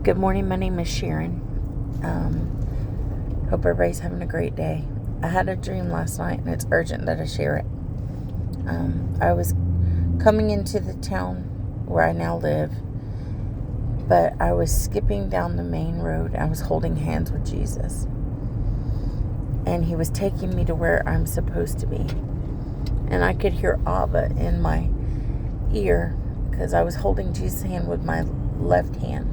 Good morning, my name is Sharon. Hope everybody's having a great day. I had a dream last night and it's urgent that I share it. I was coming into the town where I now live, but I was skipping down the main road. I was holding hands with Jesus, and he was taking me to where I'm supposed to be. And I could hear ABBA in my ear because I was holding Jesus' hand with my left hand.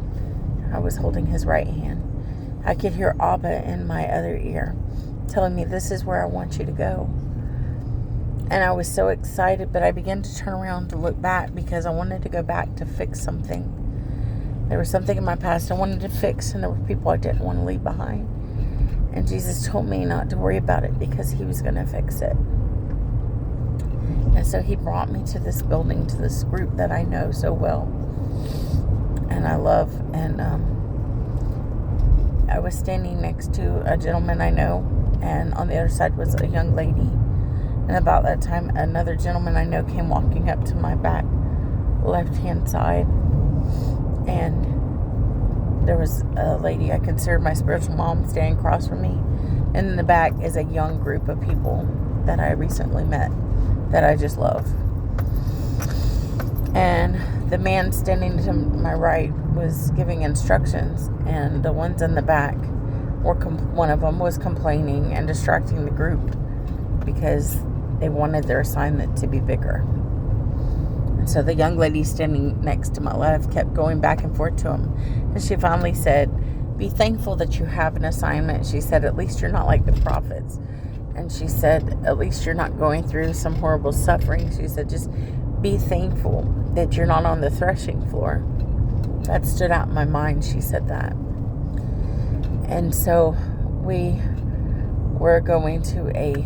I was holding his right hand. I could hear ABBA in my other ear telling me, this is where I want you to go. And I was so excited, but I began to turn around to look back because I wanted to go back to fix something. There was something in my past I wanted to fix, and there were people I didn't want to leave behind. And Jesus told me not to worry about it because he was going to fix it. And so he brought me to this building, to this group that I know so well and I love. And I was standing next to a gentleman I know, and on the other side was a young lady. And about that time, another gentleman I know came walking up to my back left-hand side. And there was a lady I considered my spiritual mom standing across from me. And in the back is a young group of people that I recently met that I just love. And the man standing to my right was giving instructions, and the ones in the back were one of them was complaining and distracting the group because they wanted their assignment to be bigger. And so the young lady standing next to my left kept going back and forth to him, and she finally said, "Be thankful that you have an assignment." She said, "At least you're not like the prophets." And she said, "At least you're not going through some horrible suffering." She said, "Just be thankful that you're not on the threshing floor." That stood out in my mind. She said that. And so we were going to a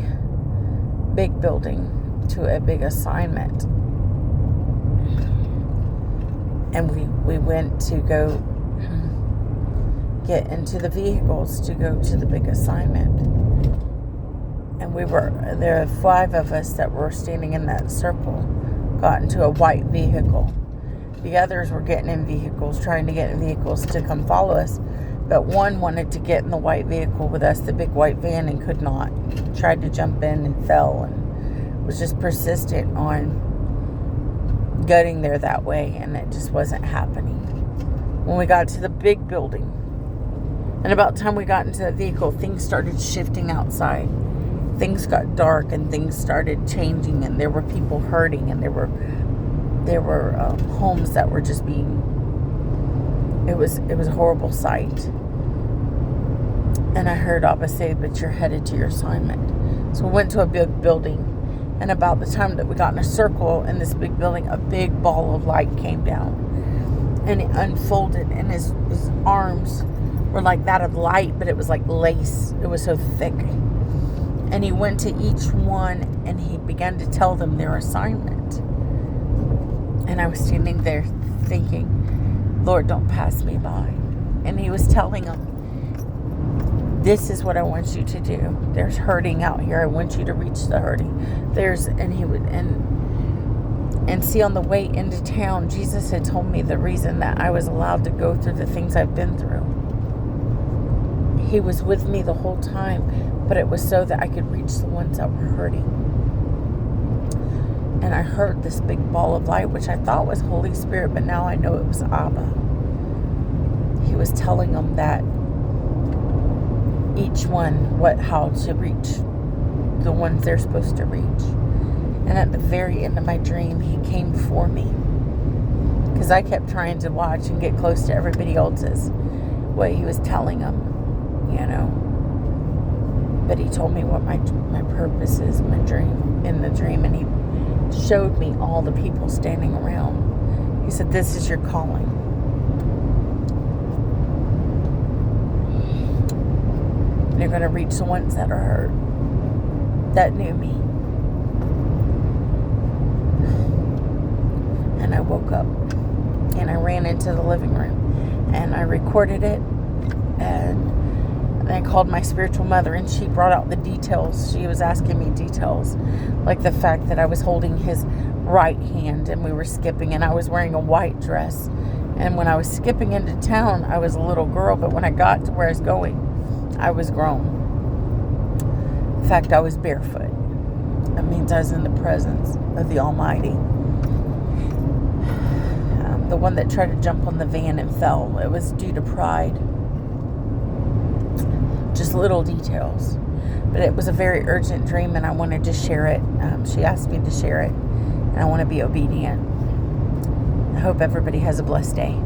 big building, to a big assignment. And we went to go get into the vehicles to go to the big assignment. And there were 5 of us that were standing in that circle, got into a white vehicle. The others were getting in vehicles, trying to get in vehicles to come follow us. But one wanted to get in the white vehicle with us, the big white van, and could not. Tried to jump in and fell, and was just persistent on getting there that way, and it just wasn't happening. When we got to the big building, and about the time we got into the vehicle, things started shifting outside. Things got dark and things started changing, and there were people hurting, and there were homes that were just being. It was a horrible sight. And I heard ABBA say, "But you're headed to your assignment." So we went to a big building, and about the time that we got in a circle in this big building, a big ball of light came down, and it unfolded, and his arms were like that of light, but it was like lace. It was so thick. And he went to each one and he began to tell them their assignment. And I was standing there thinking, "Lord, don't pass me by." And he was telling them, "This is what I want you to do. There's hurting out here. I want you to reach the hurting." And see, on the way into town, Jesus had told me the reason that I was allowed to go through the things I've been through. He was with me the whole time, but it was so that I could reach the ones that were hurting. And I heard this big ball of light, which I thought was Holy Spirit, but now I know it was ABBA. He was telling them that each one, how to reach the ones they're supposed to reach. And at the very end of my dream, he came before me, because I kept trying to watch and get close to everybody else's, what he was telling them. But he told me what my purpose is in the dream, and he showed me all the people standing around. He said, "This is your calling." And you're going to reach the ones that are hurt, that knew me. And I woke up, and I ran into the living room, and I recorded it, and I called my spiritual mother, and she brought out the details. She was asking me details, like the fact that I was holding his right hand and we were skipping, and I was wearing a white dress, And when I was skipping into town, I was a little girl, but when I got to where I was going, I was grown. In fact, I was barefoot. That means I was in the presence of the Almighty. The one that tried to jump on the van and fell, it was due to pride. Just little details. But it was a very urgent dream, and I wanted to share it. She asked me to share it, and I want to be obedient. I hope everybody has a blessed day.